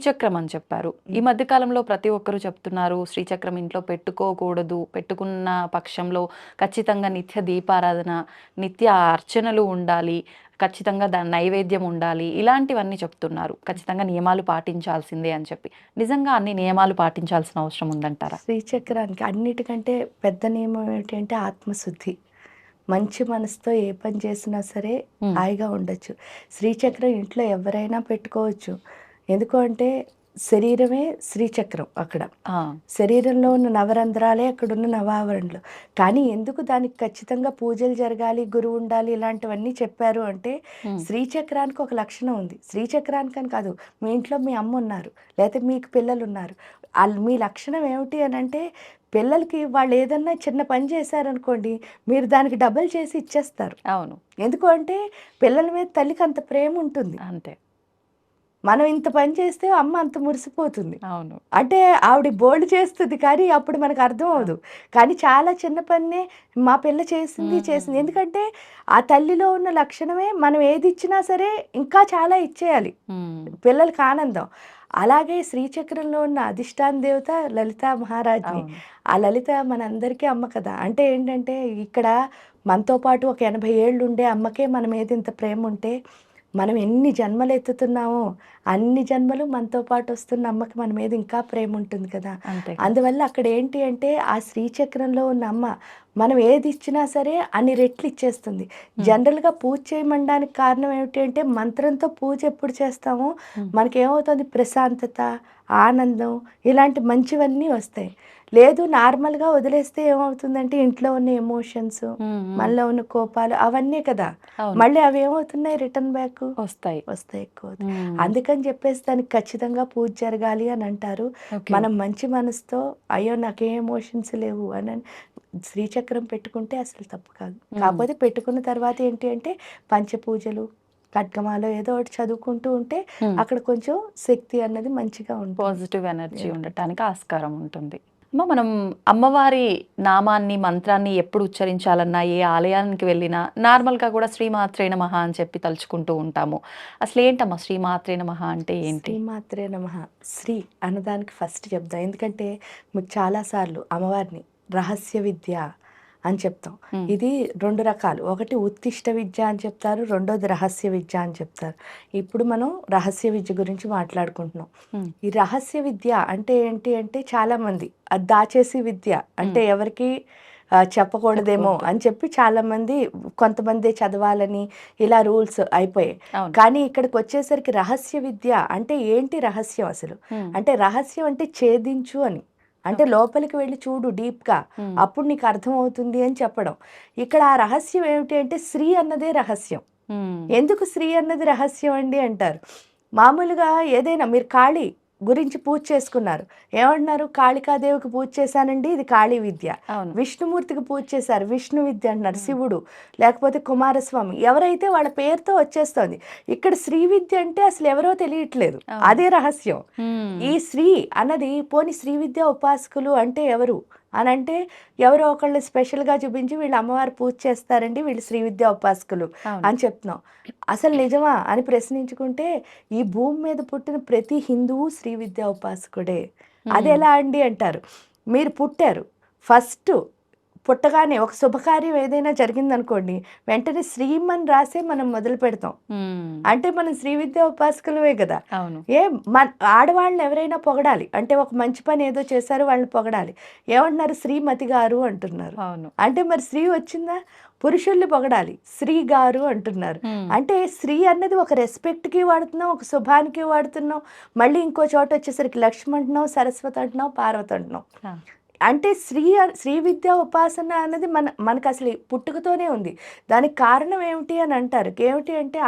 శ్రీచక్రం అని చెప్పారు. ఈ మధ్య కాలంలో ప్రతి ఒక్కరు చెప్తున్నారు శ్రీచక్రం ఇంట్లో పెట్టుకోకూడదు. పెట్టుకున్న పక్షంలో ఖచ్చితంగా నిత్య దీపారాధన, నిత్య అర్చనలు ఉండాలి. ఖచ్చితంగా దాని నైవేద్యం ఉండాలి. ఇలాంటివన్నీ చెప్తున్నారు. ఖచ్చితంగా నియమాలు పాటించాల్సిందే అని చెప్పి. నిజంగా అన్ని నియమాలు పాటించాల్సిన అవసరం ఉందంటారా? శ్రీచక్రానికి అన్నిటికంటే పెద్ద నియమం ఏంటంటే ఆత్మశుద్ధి. మంచి మనసుతో ఏ పని చేసినా సరే హ్మ్. హాయిగా ఉండొచ్చు. శ్రీచక్రం ఇంట్లో ఎవరైనా పెట్టుకోవచ్చు. ఎందుకు అంటే శరీరమే శ్రీచక్రం అక్కడ. ఆ! శరీరంలో ఉన్న నవరంధ్రాలే అక్కడున్న నవావరణలు. కానీ ఎందుకు దానికి ఖచ్చితంగా పూజలు జరగాలి, గురువు ఉండాలి ఇలాంటివన్నీ చెప్పారు అంటే హ్మ్. శ్రీచక్రానికి ఒక లక్షణం ఉంది. శ్రీచక్రానికని కాదు, మీ ఇంట్లో మీ అమ్మ ఉన్నారు, లేతే మీకు పిల్లలున్నారు. మీ లక్షణం ఏమిటి అనంటే పిల్లలకి వాళ్ళు ఏదన్నా చిన్న పని చేశారనుకోండి, మీరు దానికి డబుల్ చేసి ఇచ్చేస్తారు. అవును. ఎందుకు అంటే పిల్లల మీద తల్లికి అంత ప్రేమ ఉంటుంది. అంతే. మనం ఇంత పని చేస్తే అమ్మ అంత మురిసిపోతుంది. అవును. అంటే ఆవిడ బోలెడు చేస్తుంది కానీ అప్పుడు మనకు అర్థం అవ్వదు. కానీ చాలా చిన్న పనే మా పిల్ల చేసింది, చేసింది. హ్మ్. ఎందుకంటే ఆ తల్లిలో ఉన్న లక్షణమే మనం ఏది ఇచ్చినా సరే ఇంకా చాలా ఇచ్చేయాలి. హ్మ్. పిల్లలకి ఆనందం. అలాగే శ్రీచక్రంలో ఉన్న అధిష్టాన దేవత లలితా మహారాజ్ని. అవును. ఆ లలిత మనందరికీ అమ్మ కదా! అంటే ఏంటంటే ఇక్కడ మనతో పాటు ఒక 80 ఏళ్ళు ఉండే అమ్మకే మన మీద ఇంత ప్రేమ ఉంటే, మనం ఎన్ని జన్మలు ఎత్తుతున్నామో అన్ని జన్మలు మనతో పాటు వస్తున్న అమ్మకి మన మీద ఇంకా ప్రేమ ఉంటుంది కదా! అంతే కదా! అందువల్ల అక్కడ ఏంటి అంటే ఆ శ్రీచక్రంలో ఉన్న అమ్మ మనం ఏది ఇచ్చినా సరే అన్ని రెట్లు ఇచ్చేస్తుంది. జనరల్‌గా పూజ చేయమనడానికి కారణం ఏమిటి అంటే మంత్రంతో పూజ ఎప్పుడు చేస్తామో హ్మ్. మనకేమవుతుంది ప్రశాంతత, ఆనందం ఇలాంటి మంచివన్నీ వస్తాయి. లేదు నార్మల్‌గా వదిలేస్తే ఏమవుతుందంటే ఇంట్లో ఉన్న ఎమోషన్స్, హ్మ్. హ్మ్. మనలో ఉన్న కోపాలు అవన్నీ కదా! అవును. మళ్ళీ అవి ఏమవుతున్నాయి రిటర్న్ బ్యాక్ వస్తాయి. వస్తాయి ఎక్కువ. హ్మ్. అందుకని చెప్పేసి దానికి ఖచ్చితంగా పూజ జరగాలి అని అంటారు. ఓకే. మనం మంచి మనసుతో అయ్యో నాకే ఎమోషన్స్ లేవు అని శ్రీచక్రం పెట్టుకుంటే అసలు తప్పు కాదు. హ్మ్. కాకపోతే పెట్టుకున్న తర్వాత ఏంటి అంటే పంచపూజలు, ఖడ్గమాలో ఏదో ఒకటి చదువుకుంటూ ఉంటే హ్మ్. అక్కడ కొంచెం శక్తి అన్నది మంచిగా ఉంటుంది. Positive energy yeah! ఉండటానికి ఆస్కారం ఉంటుంది. మనం అమ్మవారి నామాన్ని, మంత్రాన్ని ఎప్పుడు ఉచ్చరించాలన్నా, ఏ ఆలయానికి వెళ్ళినా నార్మల్‌గా కూడా శ్రీమాత్రే నమః అని చెప్పి తలుచుకుంటూ ఉంటాము. అసలేంటమ్మా శ్రీమాత్రే నమః అంటే ఏంటి? శ్రీమాత్రే నమః. శ్రీ అన్నదానికి ఫస్ట్ చెప్దాం. ఎందుకంటే మీకు చాలా సార్లు అమ్మవారిని రహస్య విద్య అని చెప్తాం. హ్మ్. ఇది 2 రకాలు. ఒకటి ఉత్తిష్ట విద్య అని చెప్తారు. రెండోది రహస్య విద్య అని చెప్తారు. ఇప్పుడు మనం రహస్య విద్య గురించి మాట్లాడుకుంటున్నాం. హ్మ్. ఈ రహస్య విద్య అంటే ఏంటి అంటే చాలామంది అది దాచేసి విద్య. అంటే ఎవరికీ చెప్పకూడదేమో చెప్పకూడదు. అని చెప్పి చాలామంది కొంతమందే చదవాలని ఇలా రూల్స్ అయిపోయాయి. అవును. కానీ ఇక్కడికొచ్చేసరికి రహస్య విద్య అంటే ఏంటి రహస్యం అసలు? హ్మ్. అంటే రహస్యం అంటే ఛేదించు అని. అంటే ఓకే. లోపలికి వెళ్లి చూడు డీప్‌గా. హ్మ్. అప్పుడు నీకు అర్థమవుతుంది అని చెప్పడం. ఇక్కడ ఆ రహస్యం ఏమిటి అంటే శ్రీ అన్నదే రహస్యం. హ్మ్. ఎందుకు శ్రీ అన్నది రహస్యం అండి అంటారు. మామూలుగా ఏదైనా మీరు కాళీ గురించి పూజ చేసుకున్నారు. ఏమంటున్నారు? కాళికాదేవికి పూజ చేశానండి ఇది కాళీ విద్య. అవును. విష్ణుమూర్తికి పూజ చేశారు. విష్ణు విద్య అంటున్నారు. హ్మ్. శివుడు లేకపోతే కుమారస్వామి ఎవరైతే వాళ్ళ పేరుతో వచ్చేస్తోంది. ఇక్కడ శ్రీ విద్య అంటే అసలు ఎవరో తెలియట్లేదు. అవును. అదే రహస్యం. హ్మ్. ఈ శ్రీ అన్నది పోనీ శ్రీ విద్య ఉపాసకులు అంటే ఎవరు? అనంటే ఎవరో ఒకళ్ళు స్పెషల్‌గా చూపించి వీళ్ళు అమ్మవారు పూజ చేస్తారండి. వీళ్ళు శ్రీ విద్యా ఉపాసకులు అవును. అని చెప్తున్నాం. అసలు నిజమా అని ప్రశ్నించుకుంటే ఈ భూమి మీద పుట్టిన ప్రతి హిందువు శ్రీ విద్యా ఉపాసకుడే. హ్మ్. అదెలా అండి అంటారు. మీరు పుట్టారు. ఫస్ట్ పుట్టగానే ఒక శుభకార్యం ఏదైనా జరిగిందనుకోండి, వెంటనే శ్రీమని రాసే మనం మొదలుపెడతాం. హ్మ్. అంటే మనం శ్రీ విద్యా ఉపాసకులమే గదా! అవును. ఏ మన్ ఆడవాళ్ళని ఎవరైనా పొగడాలి. అంటే ఒక మంచి పని ఏదో చేశారు వాళ్ళని పొగడాలి. ఏమంటున్నారు? శ్రీమతి గారు అంటున్నారు. అవును. అంటే మరి శ్రీ వచ్చిందా? పురుషుల్ని పొగడాలి. శ్రీ గారు అంటున్నారు. హ్మ్. అంటే శ్రీ అన్నది ఒక రెస్పెక్ట్‌కి వాడుతున్నాం, ఒక శుభానికి వాడుతున్నాం. మళ్ళీ ఇంకో చోట వచ్చేసరికి లక్ష్మి అంటున్నాం, సరస్వతి అంటున్నాం, పార్వతి అంటున్నాం. ఆ! అంటే శ్రీ విద్యా ఉపాసన అనేది మనకసలు పుట్టుకతోనే ఉంది. దానికి కారణం ఏమిటి అని అంటారు. ఏమిటి అంటే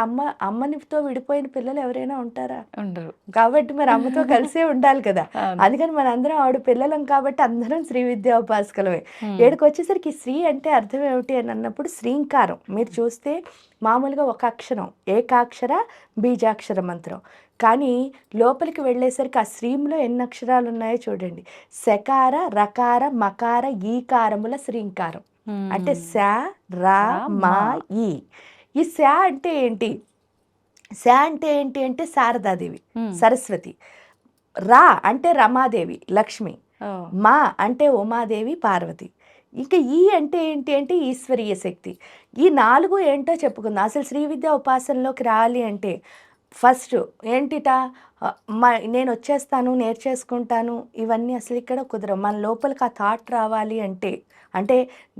అమ్మనితో విడిపోయిన పిల్లలు ఎవరైనా ఉంటారా? ఉండరు. కాబట్టి మరి అమ్మతో కలిసే ఉండాలి కదా! అవును. అందుకని మనందరం ఆవిడ పిల్లలం కాబట్టి అందరం శ్రీ విద్యా ఉపాసకులమే. హ్మ్. ఈడకొచ్చేసరికి శ్రీ అంటే అర్థం ఏమిటి అని అన్నప్పుడు శ్రీంకారం. మీరు చూస్తే మామూలుగా ఒక అక్షరం ఏకాక్షర, బీజాక్షర మంత్రం. కానీ లోపలికి వెళ్ళేసరికి ఆ శ్రీంలో ఎన్ని అక్షరాలు ఉన్నాయో చూడండి. సకార, రకార, మకార, ఈకారముల శ్రీంకారం. అంటే హ్మ్. స, ర, రా, మ, మా. ఈ. ఈ స అంటే ఏంటి? అంటే ఏంటి అంటే శారదాదేవి, హ్మ్. సరస్వతి. రా అంటే రమాదేవి లక్ష్మి, ఓ. మా అంటే ఉమాదేవి పార్వతి, ఇంకా ఈ అంటే ఏంటి అంటే ఈశ్వరీయ శక్తి. ఈ 4 ఏంటో చెప్పుకుందాం. అసలు శ్రీ విద్యా ఉపాసనలోకి రావాలి అంటే ఫస్ట్ ఏంటిట నేను వచ్చేస్తాను నేర్చేసుకుంటాను ఇవన్నీ అసలు ఇక్కడ కుదరవు. మన లోపలికి ఆ థాట్ రావాలి అంటే, అంటే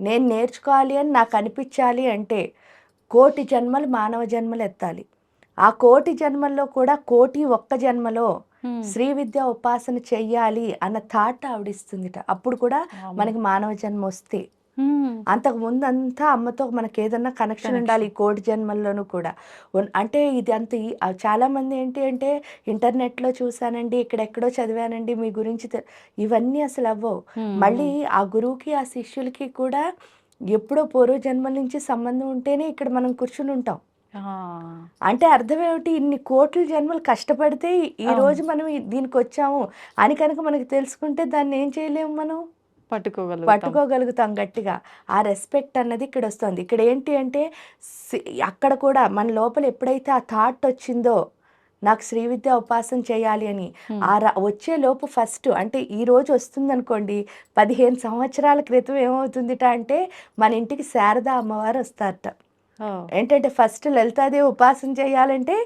నేను నేర్చుకోవాలి అని నాకు అనిపించాలి అంటే కోటి జన్మలు మానవ జన్మలు ఎత్తాలి. ఆ కోటి జన్మల్లో కూడా కోటి ఒక్క జన్మలో శ్రీ విద్య ఉపాసన చెయ్యాలి అన్న థాట్ ఆవిడిస్తుందిట. అప్పుడు కూడా మనకి మానవ జన్మ వస్తే, అంతకు ముందు అంతా అమ్మతో మనకి ఏదన్నా కనెక్షన్ ఉండాలి ఈ కోటి జన్మల్లోనూ కూడా. అంటే ఇది అంత చాలా మంది ఏంటి అంటే ఇంటర్నెట్లో చూసానండి, ఇక్కడెక్కడో చదివానండి మీ గురించి ఇవన్నీ అసలు అవ్వవు. మళ్ళీ ఆ గురువుకి ఆ శిష్యులకి కూడా ఎప్పుడో పూర్వ జన్మల నుంచి సంబంధం ఉంటేనే ఇక్కడ మనం కూర్చుని ఉంటాం. అంటే అర్థం ఏమిటి, ఇన్ని కోట్ల జన్మలు కష్టపడితే ఈ రోజు మనం దీనికి వచ్చాము అని కనుక మనకి తెలుసుకుంటే దాన్ని ఏం చేయలేము, మనం పట్టుకోగలుగుతాం గట్టిగా. ఆ రెస్పెక్ట్ అన్నది ఇక్కడ వస్తుంది. ఇక్కడ ఏంటి అంటే అక్కడ కూడా మన లోపల ఎప్పుడైతే ఆ థాట్ వచ్చిందో నాకు శ్రీ విద్య ఉపాసన చేయాలి అని, వచ్చే లోపు ఫస్ట్ అంటే ఈ రోజు వస్తుంది అనుకోండి, 15 సంవత్సరాల క్రితం ఏమవుతుందిట అంటే మన ఇంటికి శారదా అమ్మవారు వస్తారట. ఏంటంటే ఫస్ట్ లలితాదేవి ఉపాసన చేయాలంటే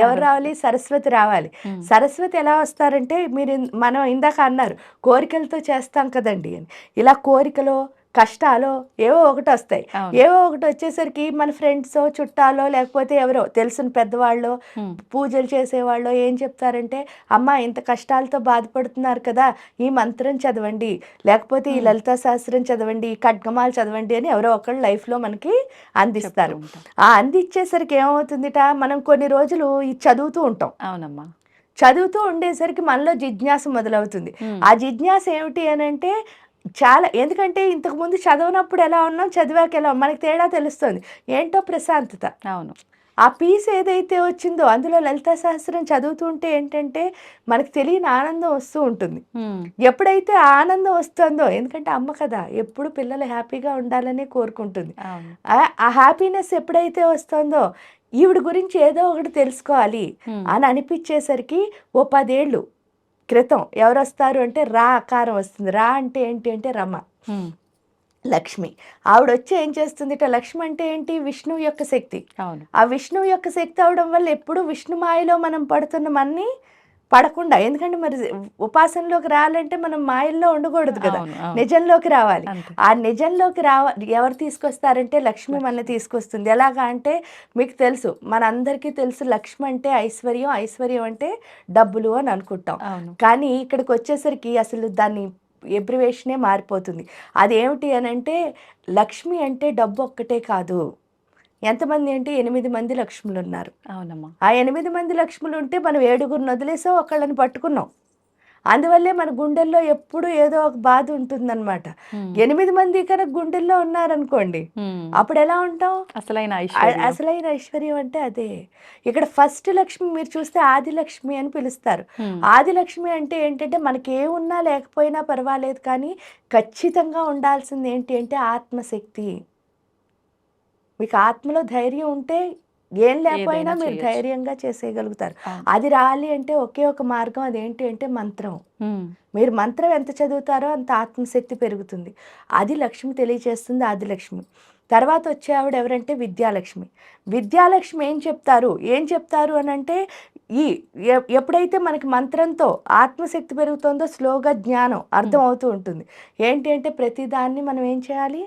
ఎవరు రావాలి, సరస్వతి రావాలి. సరస్వతి ఎలా వస్తారంటే మనం ఇందాక అన్నారు కోరికలతో చేస్తాం కదండి అని, ఇలా కోరికలో కష్టాలు ఏవో ఒకటి వస్తాయి. ఏవో ఒకటి వచ్చేసరికి మన ఫ్రెండ్స్ చుట్టాలో లేకపోతే ఎవరో తెలిసిన పెద్దవాళ్ళు పూజలు చేసేవాళ్ళు ఏం చెప్తారంటే, అమ్మ ఇంత కష్టాలతో బాధపడుతున్నారు కదా ఈ మంత్రం చదవండి, లేకపోతే ఈ లలితా శాస్త్రం చదవండి, ఈ ఖడ్గమాలు చదవండి అని ఎవరో ఒకళ్ళు లైఫ్లో మనకి అందిస్తారు. ఆ అందించేసరికి ఏమవుతుందిట, మనం కొన్ని రోజులు ఇది చదువుతూ ఉంటాం. అవునమ్మా. చదువుతూ ఉండేసరికి మనలో జిజ్ఞాస మొదలవుతుంది. ఆ జిజ్ఞాస ఏమిటి అని అంటే చాలా, ఎందుకంటే ఇంతకుముందు చదవనప్పుడు ఎలా ఉన్నాం, చదివాక ఎలా మనకి తేడా తెలుస్తుంది. ఏంటో ప్రశాంతత. అవును. ఆ పీస్ ఏదైతే వచ్చిందో అందులో లలితా సహస్రం చదువుతుంటే ఏంటంటే మనకు తెలియని ఆనందం వస్తూ ఉంటుంది. ఎప్పుడైతే ఆనందం వస్తుందో, ఎందుకంటే అమ్మ కదా ఎప్పుడు పిల్లలు హ్యాపీగా ఉండాలని కోరుకుంటుంది. ఆ హ్యాపీనెస్ ఎప్పుడైతే వస్తుందో ఈవిడ గురించి ఏదో ఒకటి తెలుసుకోవాలి అని అనిపించేసరికి ఓ 10 ఏళ్ళు క్రితం ఎవరు వస్తారు అంటే రా ఆకారం వస్తుంది. రా అంటే ఏంటి అంటే రమ, లక్ష్మి. ఆవిడ వచ్చి ఏం చేస్తుంది, లక్ష్మి అంటే ఏంటి, విష్ణువు యొక్క శక్తి. ఆ విష్ణువు యొక్క శక్తి అవడం వల్ల ఎప్పుడు విష్ణు మాయలో మనం పడుతున్నామని పడకుండా, ఎందుకంటే మరి ఉపాసనలోకి రావాలంటే మనం మాయల్లో ఉండకూడదు కదా, నిజంలోకి రావాలి. ఆ నిజంలోకి ఎవరు తీసుకొస్తారంటే లక్ష్మి మన తీసుకొస్తుంది. ఎలాగా అంటే మీకు తెలుసు, మనందరికీ తెలుసు లక్ష్మి అంటే ఐశ్వర్యం, ఐశ్వర్యం అంటే డబ్బులు అని అనుకుంటాం. కానీ ఇక్కడికి వచ్చేసరికి అసలు దాన్ని ఎబ్రివేషనే మారిపోతుంది. అదేమిటి అని అంటే లక్ష్మి అంటే డబ్బు ఒక్కటే కాదు. ఎంతమంది అంటే 8 మంది లక్ష్ములు ఉన్నారు. అవునమ్మా. ఆ 8 మంది లక్ష్ములు ఉంటే మనం 7గురిని వదిలేసాం, ఒకళ్ళని పట్టుకున్నాం. అందువల్లే మన గుండెల్లో ఎప్పుడు ఏదో ఒక బాధ ఉంటుందన్నమాట. 8 మంది కనుక గుండెల్లో ఉన్నారనుకోండి, అప్పుడు ఎలా ఉంటాం, అసలైన ఐశ్వర్యం అంటే అదే. ఇక్కడ ఫస్ట్ లక్ష్మి మీరు చూస్తే ఆదిలక్ష్మి అని పిలుస్తారు. ఆదిలక్ష్మి అంటే ఏంటంటే మనకి ఏమున్నా లేకపోయినా పర్వాలేదు, కానీ ఖచ్చితంగా ఉండాల్సింది ఏంటి అంటే ఆత్మశక్తి. మీకు ఆత్మలో ధైర్యం ఉంటే ఏం లేకపోయినా మీరు ధైర్యంగా చేసేయగలుగుతారు. అది రావాలి అంటే ఒకే ఒక మార్గం, అదేంటి అంటే మంత్రం. మీరు మంత్రం ఎంత చదువుతారో అంత ఆత్మశక్తి పెరుగుతుంది. అది లక్ష్మి తెలియచేస్తుంది, ఆదిలక్ష్మి. తర్వాత వచ్చే ఆవిడ ఎవరంటే విద్యాలక్ష్మి. విద్యాలక్ష్మి ఏం చెప్తారు అని అంటే ఎప్పుడైతే మనకి మంత్రంతో ఆత్మశక్తి పెరుగుతుందో స్లోగా జ్ఞానం అర్థం అవుతూ ఉంటుంది. ఏంటి అంటే ప్రతిదాన్ని మనం ఏం చేయాలి,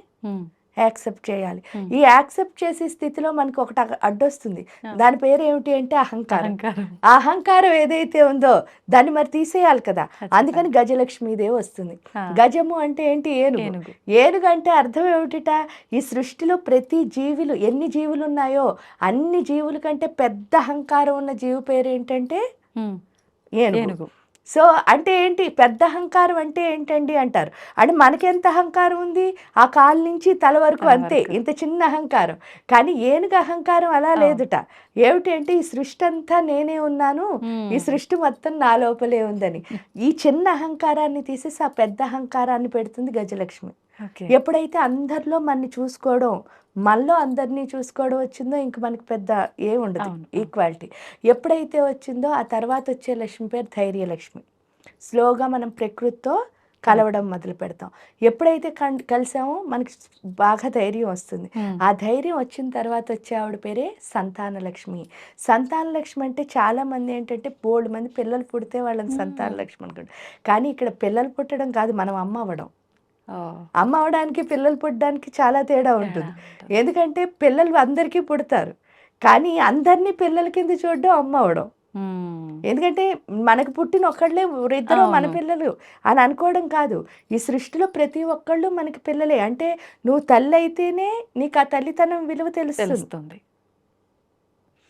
యాక్సెప్ట్ చేయాలి. ఈ యాక్సెప్ట్ చేసే స్థితిలో మనకు ఒకటి అడ్డొస్తుంది. దాని పేరు ఏమిటి అంటే అహంకారం. ఆ అహంకారం ఏదైతే ఉందో దాన్ని మరి తీసేయాలి కదా, అందుకని గజలక్ష్మీదేవి వస్తుంది. గజము అంటే ఏంటి, ఏనుగు. ఏనుగు అంటే అర్థం ఏమిటిట, ఈ సృష్టిలో ప్రతి జీవులు ఎన్ని జీవులు ఉన్నాయో అన్ని జీవుల కంటే పెద్ద అహంకారం ఉన్న జీవి పేరు ఏంటంటే ఏనుగు. సో అంటే ఏంటి, పెద్ద అహంకారం అంటే ఏంటండి అంటారు. అంటే మనకెంత అహంకారం ఉంది, ఆ కాలు నుంచి తల వరకు అంతే, ఇంత చిన్న అహంకారం. కానీ ఏనుగు అహంకారం అలా లేదుట. ఏమిటి అంటే ఈ సృష్టి అంతా నేనే ఉన్నాను, ఈ సృష్టి మొత్తం నా లోపలే ఉందని. ఈ చిన్న అహంకారాన్ని తీసేసి ఆ పెద్ద అహంకారాన్ని పెడుతుంది గజలక్ష్మి. ఓకే. ఎప్పుడైతే అందరిలో మనని చూసుకోవడం, మనలో అందరినీ చూసుకోవడం వచ్చిందో ఇంక మనకి పెద్ద ఏముండదు అవును. ఈక్వాలిటీ. ఎప్పుడైతే వచ్చిందో ఆ తర్వాత వచ్చే లక్ష్మి పేరు ధైర్యలక్ష్మి. స్లోగా మనం ప్రకృతితో కరెక్ట్. కలవడం మొదలుపెడతాం. ఎప్పుడైతే కలిసామో మనకి బాగా ధైర్యం వస్తుంది. హ్మ్. ఆ ధైర్యం వచ్చిన తర్వాత వచ్చే ఆవిడ పేరే సంతానలక్ష్మి. సంతానలక్ష్మి అంటే చాలామంది ఏంటంటే బోలెడుమంది పిల్లలు పుడితే వాళ్ళని హ్మ్. సంతానలక్ష్మి అనుకుంటారు. కానీ ఇక్కడ పిల్లలు పుట్టడం కాదు, మనం అమ్మ అవ్వడం. ఓహ్! అమ్మ అవ్వడానికి, పిల్లలు పుట్టడానికి చాలా తేడా తేడా ఉంటుంది. ఉంటది. ఎందుకంటే పిల్లలు అందరికీ పుడతారు. కానీ అందరిని పిల్లల కింద చూడడం అమ్మ అవ్వడం. హ్మ్. ఎందుకంటే మనకు పుట్టిన ఒక్కళ్ళే ఇద్దరు మన అవును. పిల్లలు అని అనుకోవడం కాదు. ఈ సృష్టిలో ప్రతి ఒక్కళ్ళు మనకి పిల్లలే. అంటే నువ్వు తల్లి అయితేనే నీకు ఆ తల్లితనం విలువ తెలుస్తుంది. తెలుస్తుంది.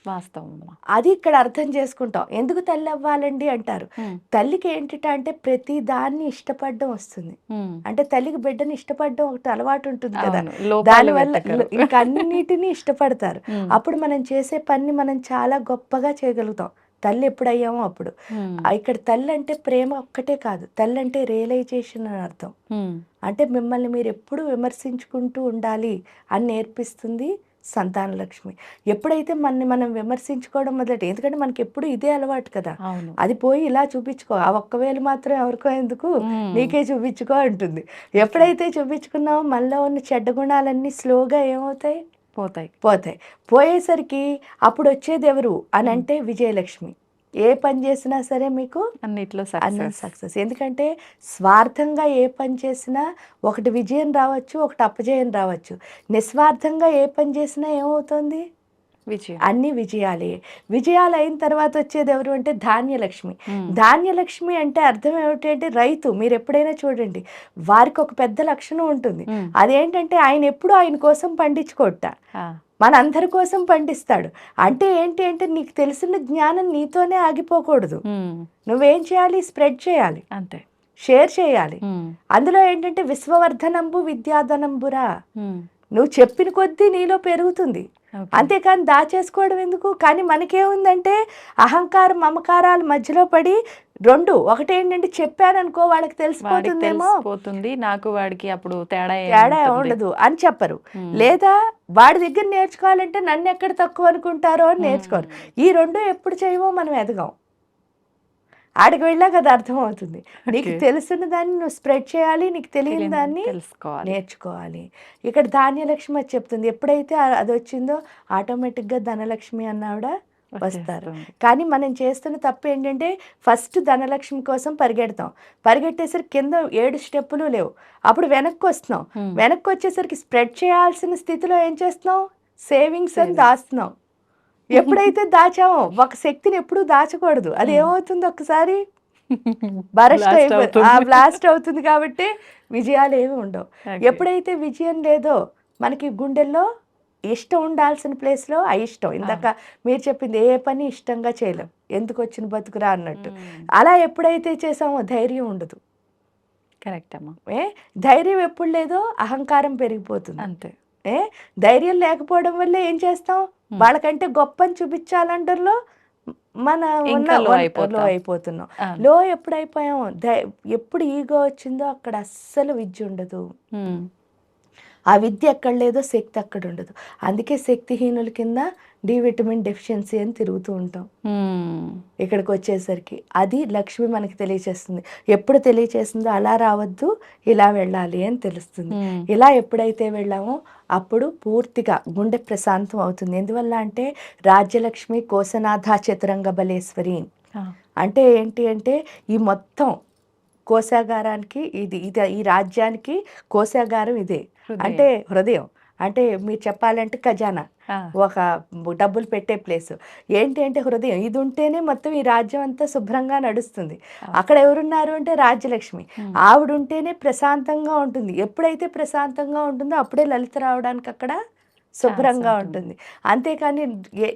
వాస్తవం అమ్మ. అది ఇక్కడ అర్థం చేసుకుంటాం. ఎందుకు తల్లి అవ్వాలండి అంటారు. హ్మ్. తల్లికి ఏంటిట అంటే ప్రతి దాన్ని ఇష్టపడడం వస్తుంది. హ్మ్. అంటే తల్లికి బిడ్డని ఇష్టపడడం ఒకటి అలవాటు ఉంటుంది కదా! అవును. లోపాలు దానివల్ల వెతకరు. ఇంక అన్నిటిని ఇష్టపడతారు. హ్మ్. అప్పుడు మనం చేసే పనిని మనం చాలా గొప్పగా చేయగలుగుతాం. తల్లి ఎప్పుడయ్యామో అప్పుడు. హ్మ్. ఇక్కడ తల్లి అంటే ప్రేమ ఒక్కటే కాదు. తల్లి అంటే రియలైజేషన్ అని అర్థం. హ్మ్. అంటే మిమ్మల్ని మీరు ఎప్పుడు విమర్శించుకుంటూ ఉండాలి అని నేర్పిస్తుంది సంతానలక్ష్మి. ఎప్పుడైతే మనని మనం విమర్శించుకోవడం మొదలెట్టి, ఎందుకంటే మనకి ఎప్పుడు ఇదే అలవాటు కదా! అవును. అది పోయి ఇలా చూపించుకో, ఆ ఒక్క వేలు మాత్రం ఎవరికో ఎందుకు, హ్మ్. నీకే చూపించుకో అంటుంది. ఎప్పుడైతే చూపించుకున్నామో మనలో ఉన్న చెడ్డ గుణాలన్నీ స్లోగా ఏమవుతాయి? పోతాయి. పోతాయి. పోయేసరికి అప్పుడు వచ్చేది ఎవరు అని హ్మ్. అంటే విజయలక్ష్మి. ఏ పని చేసినా సరే మీకు అన్నిట్లో అన్నం సక్సెస్. సక్సెస్. ఎందుకంటే స్వార్థంగా ఏ పని చేసినా ఒకటి విజయం రావచ్చు, ఒకటి అపజయం రావచ్చు. నిస్వార్థంగా ఏ పని చేసినా ఏమవుతుంది? విజయం. అన్నీ విజయాలే. విజయాలు అయిన తర్వాత వచ్చేది ఎవరు అంటే ధాన్యలక్ష్మి. హ్మ్. ధాన్యలక్ష్మి అంటే అర్థం ఏమిటి అంటే రైతు. మీరు ఎప్పుడైనా చూడండి, వారికి ఒక పెద్ద లక్షణం ఉంటుంది. హ్మ్. అదేంటంటే ఆయన ఎప్పుడూ ఆయన కోసం పండించుకోడట. ఆ! మనందరి కోసం పండిస్తాడు. అంటే ఏంటి అంటే నీకు తెలిసిన జ్ఞానం నీతోనే ఆగిపోకూడదు. హ్మ్. నువ్వేం చేయాలి? స్ప్రెడ్ చేయాలి. అంతే. షేర్ చేయాలి. హ్మ్. అందులో ఏంటంటే విశ్వవర్ధనంబు విద్యాధనంబురా. హ్మ్. నువ్వు చెప్పిన కొద్దీ నీలో పెరుగుతుంది. ఓకే. అంతేకాని దాచేసుకోవడం ఎందుకు? కానీ మనకేముందంటే అహంకారం, మమకారాల మధ్యలో పడి 2 ఒకటేంటంటే చెప్పాననుకో వాళ్ళకి వాడికి తెలిసిపోతుందేమో, తెలిసిపోతుంది. నాకు వాడికి అప్పుడు తేడా తేడా ఏముంటుంది? ఉండదు అని చెప్పరు. హ్మ్. లేదా వాడి దగ్గర నేర్చుకోవాలంటే నన్నెక్కడ తక్కువ అనుకుంటారో అని నేర్చుకోరు. హ్మ్. ఈ 2 ఎప్పుడు చేయమో మనం ఎదగం. ఆడికి వెళ్ళాక అది అర్థమవుతుంది. నీకు ఓకే. తెలిసిన దాన్ని నువ్వు స్ప్రెడ్ చేయాలి. నీకు తెలియని తెలియనిది దాన్ని తెలుసుకోవాలి. నేర్చుకోవాలి. ఇక్కడ ధాన్యలక్ష్మి అది చెప్తుంది. ఎప్పుడైతే అదొచ్చిందో ఆటోమేటిక్‌గా ధనలక్ష్మి అన్న ఆవిడ వస్తారు. వచ్చేస్తుంది. కానీ మనం చేస్తున్న తప్పు ఏంటంటే ఫస్ట్ ధనలక్ష్మి కోసం పరిగెడతాం. పరిగెట్టేసరికి కింద 7 స్టెప్పులు లేవు. అప్పుడు వెనక్కొస్తున్నాం. హ్మ్. వెనక్కొచ్చేసరికి స్ప్రెడ్ చేయాల్సిన స్థితిలో ఏం చేస్తున్నాం? సేవింగ్స్ అని సేవింగ్స్. దాస్తున్నాం. ఎప్పుడైతే దాచామో ఒక శక్తిని ఎప్పుడూ దాచకూడదు. అది హ్మ్. ఏమవుతుంది ఒక్కసారి బరస్ట్ బ్లాస్ట్ అవుతుంది. బ్లాస్ట్ అవుతుంది కాబట్టి విజయాలేమి ఉండవు. ఓకే. ఎప్పుడైతే విజయం లేదో మనకి గుండెల్లో ఇష్టం ఉండాల్సిన ప్లేస్‌లో అయిష్టం. ఇందాక అవును. మీరు చెప్పింది ఏ పని ఇష్టంగా చేయలేం. ఎందుకొచ్చిన బతుకురా అన్నట్టు. హ్మ్. అలా ఎప్పుడైతే చేసామో ధైర్యం ఉండదు. కరెక్ట్ అమ్మా. ఏ ధైర్యం ఎప్పుడు లేదో అహంకారం పెరిగిపోతుంది. అంతే. ఏ ధైర్యం లేకపోవడం వల్ల ఏం చేస్తాం? హ్మ్. వాళ్ళకంటే గొప్పని చూపించాలంటలో మన ఉన్న ఇంకా లో లో అయిపోతాం. అయిపోతున్నాం. అవును. లో ఎప్పుడైపోయామో ఎప్పుడు ఈగో వచ్చిందో అక్కడ అస్సలు విద్య ఉండదు. హ్మ్. ఆ విద్య ఎక్కడ లేదో శక్తి అక్కడ ఉండదు. అందుకే శక్తిహీనుల కింద డి విటమిన్ డెఫిషియన్సీ అని తిరుగుతూ ఉంటాం. హ్మ్. ఇక్కడికొచ్చేసరికి అది లక్ష్మి మనకి తెలియచేస్తుంది. ఎప్పుడు తెలియచేసిందో అలా రావద్దు, ఇలా వెళ్ళాలి అని తెలుస్తుంది. హ్మ్. ఇలా ఎప్పుడైతే వెళ్ళామో అప్పుడు పూర్తిగా గుండె ప్రశాంతం అవుతుంది. ఎందువల్ల అంటే రాజ్యలక్ష్మి కోసనాథ చతురంగ బలేశ్వరి. ఆ! అంటే ఏంటి అంటే ఈ మొత్తం కోశాగారానికి ఇది ఈ రాజ్యానికి కోశాగారం ఇదే. హృదయం. అంటే హృదయం. అంటే మీరు చెప్పాలంటే ఖజానా. ఆ! ఒక డబ్బులు పెట్టే ప్లేసు. ఏంటి అంటే హృదయం. ఇది ఉంటేనే మొత్తం ఈ రాజ్యం అంతా శుభ్రంగా నడుస్తుంది. అవును. అక్కడ ఎవరున్నారు అంటే రాజ్యలక్ష్మి. హ్మ్. ఆవిడుంటేనే ప్రశాంతంగా ఉంటుంది. ఎప్పుడైతే ప్రశాంతంగా ఉంటుందో అప్పుడే లలిత రావడానికి అక్కడ ఛాన్స్ శుభ్రంగా ఉంటుంది. ఉంటుంది. అంతేకాని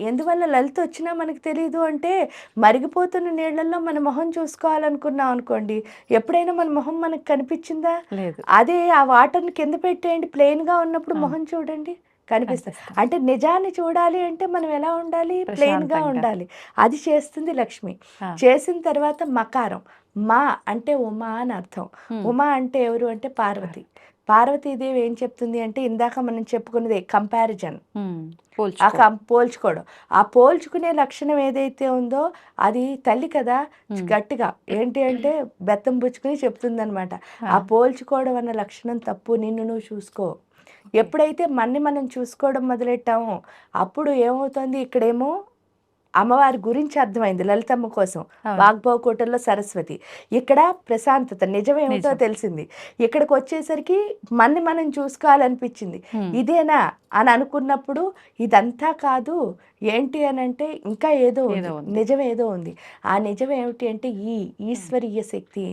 ఎందువల్ల లలిత వచ్చినా మనకు తెలీదు అంటే మరిగిపోతున్న నీళ్ళల్లో మన మొహం చూసుకోవాలనుకున్నాం అనుకోండి, ఎప్పుడైనా మన మొహం మనకు కనిపించిందా? లేదు. అదే ఆ వాటర్‌ని కింద పెట్టేయండి ప్లెయిన్‌గా ఉన్నప్పుడు అవును. మొహం చూడండి. కనిపిస్తుంది. అంటే నిజాన్ని చూడాలి అంటే మనం ఎలా ఉండాలి? ప్లెయిన్గా ప్రశాంతంగా. ఉండాలి. అది చేస్తుంది లక్ష్మి. ఆ. చేసిన తర్వాత మకారం. మా అంటే ఉమా అని అర్థం. హ్మ్. ఉమా అంటే ఎవరు అంటే పార్వతి. పార్వతీదేవి ఏం చెప్తుంది అంటే ఇందాక మనం చెప్పుకున్నదే కంపారిజన్. హ్మ్. ఆ పోల్చుకో. పోల్చుకోవడం. ఆ పోల్చుకునే లక్షణం ఏదైతే ఉందో అది తల్లి కదా హ్మ్. గట్టిగా ఏంటి అంటే బెత్తం పుచ్చుకుని చెప్తుందనమాట. ఆ. ఆ పోల్చుకోవడం అన్న లక్షణం తప్పు. నిన్ను నువ్వు చూసుకో. ఎప్పుడైతే మన్ని మనం చూసుకోవడం మొదలెట్టామో అప్పుడు ఏమవుతుంది ఇక్కడేమో అమ్మవారి గురించి అర్థమైంది లలితమ్మ కోసం. అవును. వాగ్భవకూటంలో సరస్వతి. ఇక్కడ ప్రశాంతత నిజమేమిటో నిజం. తెలిసింది. ఇక్కడికి వచ్చేసరికి మన్ని మనం చూసుకోవాలనిపించింది. హ్మ్. ఇదేనా అని అనుకున్నప్పుడు ఇదంతా కాదు. ఏంటి అనంటే ఇంకా ఏదో ఉంది. ఏదో ఉంది. నిజం ఏదో ఉంది. ఆ నిజం ఏమిటి అంటే ఈశ్వరీయ శక్తి.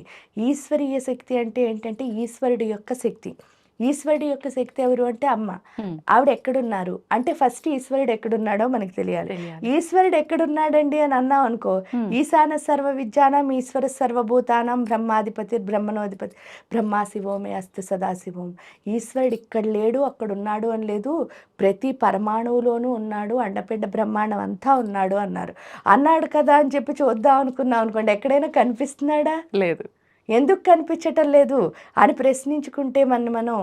ఈశ్వరీయ శక్తి అంటే ఏంటంటే ఈశ్వరుడి యొక్క శక్తి. ఈశ్వరుడి యొక్క శక్తి ఎవరు అంటే అమ్మ. హ్మ్. ఆవిడ ఎక్కడున్నారు అంటే ఫస్ట్ ఈశ్వరుడు ఎక్కడున్నాడో మనకు తెలియాలి. తెలియాలి. ఈశ్వరుడు ఎక్కడున్నాడండి అని అన్నాం అనుకో, హ్మ్. ఈశాన సర్వ విద్యానాం ఈశ్వర సర్వభూతానాం బ్రహ్మాధిపతి బ్రహ్మణోధిపతి బ్రహ్మా శివోమే అస్తు సదాశివం. ఈశ్వరుడు ఇక్కడ లేడు అక్కడ ఉన్నాడు అని లేదు, ప్రతి పరమాణువులోనూ ఉన్నాడు, అండపిండ బ్రహ్మాండం అంతా ఉన్నాడు అన్నారు. అన్నాడు కదా అని చెప్పి చూద్దాం అనుకున్నాం అనుకోండి, ఎక్కడైనా కనిపిస్తున్నాడా? లేదు. ఎందుకు కనిపించటం లేదు అని ప్రశ్నించుకుంటే మనం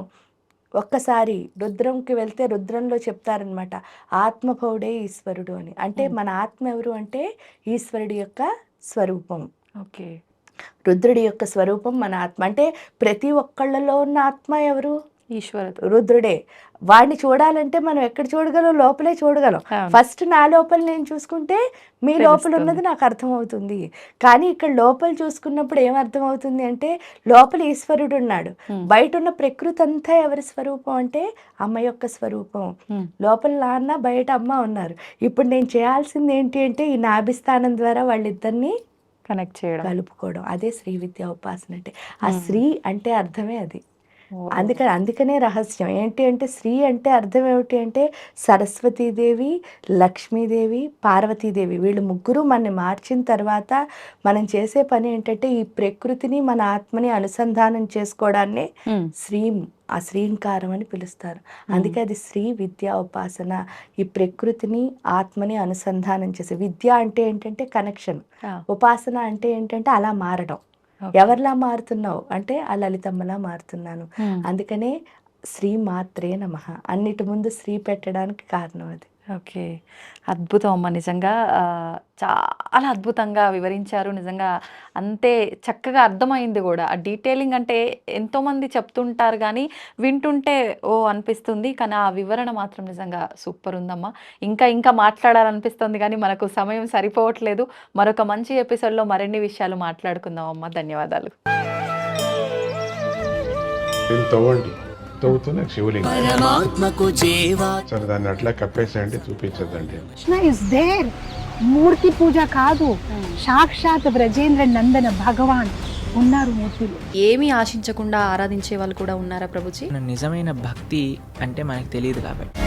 ఒక్కసారి రుద్రంకి వెళ్తే రుద్రంలో చెప్తారనమాట, ఆత్మభౌడే ఈశ్వరుడు అని. అంటే మన ఆత్మ ఎవరు అంటే ఈశ్వరుడి యొక్క స్వరూపం. ఓకే. రుద్రుడి యొక్క స్వరూపం మన ఆత్మ. అంటే ప్రతి ఒక్కళ్ళలో ఉన్న ఆత్మ ఎవరు? ఈశ్వరత. రుద్రుడే. వాడిని చూడాలంటే మనం ఎక్కడ చూడగలం? లోపలే చూడగలం. అవును. ఫస్ట్ నా లోపల నేను చూసుకుంటే మీ లోపల తెలుస్తుంది. ఉన్నది నాకు అర్థమవుతుంది. కానీ ఇక్కడ లోపల చూసుకున్నప్పుడు ఏం అర్థమవుతుంది అంటే లోపల ఈశ్వరుడు ఉన్నాడు. హ్మ్. బయట ఉన్న ప్రకృతి అంతా ఎవరి స్వరూపం అంటే అమ్మ యొక్క స్వరూపం. హ్మ్. లోపల నాన్న బయట అమ్మ ఉన్నారు. ఇప్పుడు నేను చేయాల్సింది ఏంటి అంటే ఈ నాభిస్థానం ద్వారా వాళ్ళిద్దరిని కనెక్ట్ చేయడం. కలుపుకోవడం. అదే శ్రీ విద్యా ఉపాసన అంటే. ఆ హ్మ్. శ్రీ అంటే అర్థమే అది. ఓహ్! అందుకనే రహస్యం. ఏంటి అంటే శ్రీ అంటే అర్థం ఏమిటి అంటే సరస్వతీదేవి, లక్ష్మీదేవి, పార్వతీదేవి వీళ్ళు ముగ్గురు మనని మార్చిన తర్వాత మనం చేసే పని ఏంటంటే ఈ ప్రకృతిని మన ఆత్మని అనుసంధానం చేసుకోవడాన్నే హ్మ్. ఆ శ్రీంకారం అని పిలుస్తారు. అందుకే అది శ్రీ విద్యా ఉపాసన. ఈ ప్రకృతిని ఆత్మని అనుసంధానం చేసే విద్య అంటే ఏంటంటే కనెక్షన్. ఆ. ఉపాసన అంటే ఏంటంటే అలా మారడం. ఓకే. ఎవరిలా మారుతున్నావు అంటే ఆ లలితమ్మలా మారుతున్నాను. హ్మ్. అందుకనే శ్రీ మాత్రే నమః అన్నిటి ముందు శ్రీ పెట్టడానికి కారణం అది. ఓకే. అద్భుతం అమ్మ. నిజంగా చాలా అద్భుతంగా వివరించారు. నిజంగా అంతే చక్కగా అర్థమైంది గూడా. ఆ డీటెయిలింగ్ అంటే ఎంతోమంది చెప్తుంటారు గానీ, వింటుంటే ఓహ్! అనిపిస్తుంది. కానీ ఆ వివరణ మాత్రం నిజంగా సూపర్ ఉందమ్మా. ఇంకా మాట్లాడాలనిపిస్తుంది గానీ, మనకు సమయం సరిపోవట్లేదు. మరొక మంచి ఎపిసోడ్‌లో మరిన్ని విషయాలు మాట్లాడుకుందాం అమ్మ. ధన్యవాదాలు. దీన్ని తవ్వండి, తవ్వుతూనే శివలింగం. పరమాత్మకు జీవా సరే దాన్ని అట్లా కప్పేసేయండి, చూపించదండి. Krishna is there. మూర్తి పూజ కాదు, సాక్షాత్ బ్రజేంద్ర నందన భగవాన్ ఉన్నారు మూర్తిలో. ఏమీ ఆశించకుండా ఆరాధించే వాళ్ళు కూడా ఉన్నారా ప్రభుజీ? నిజమైన భక్తి అంటే మనకు తెలియదు కాబట్టి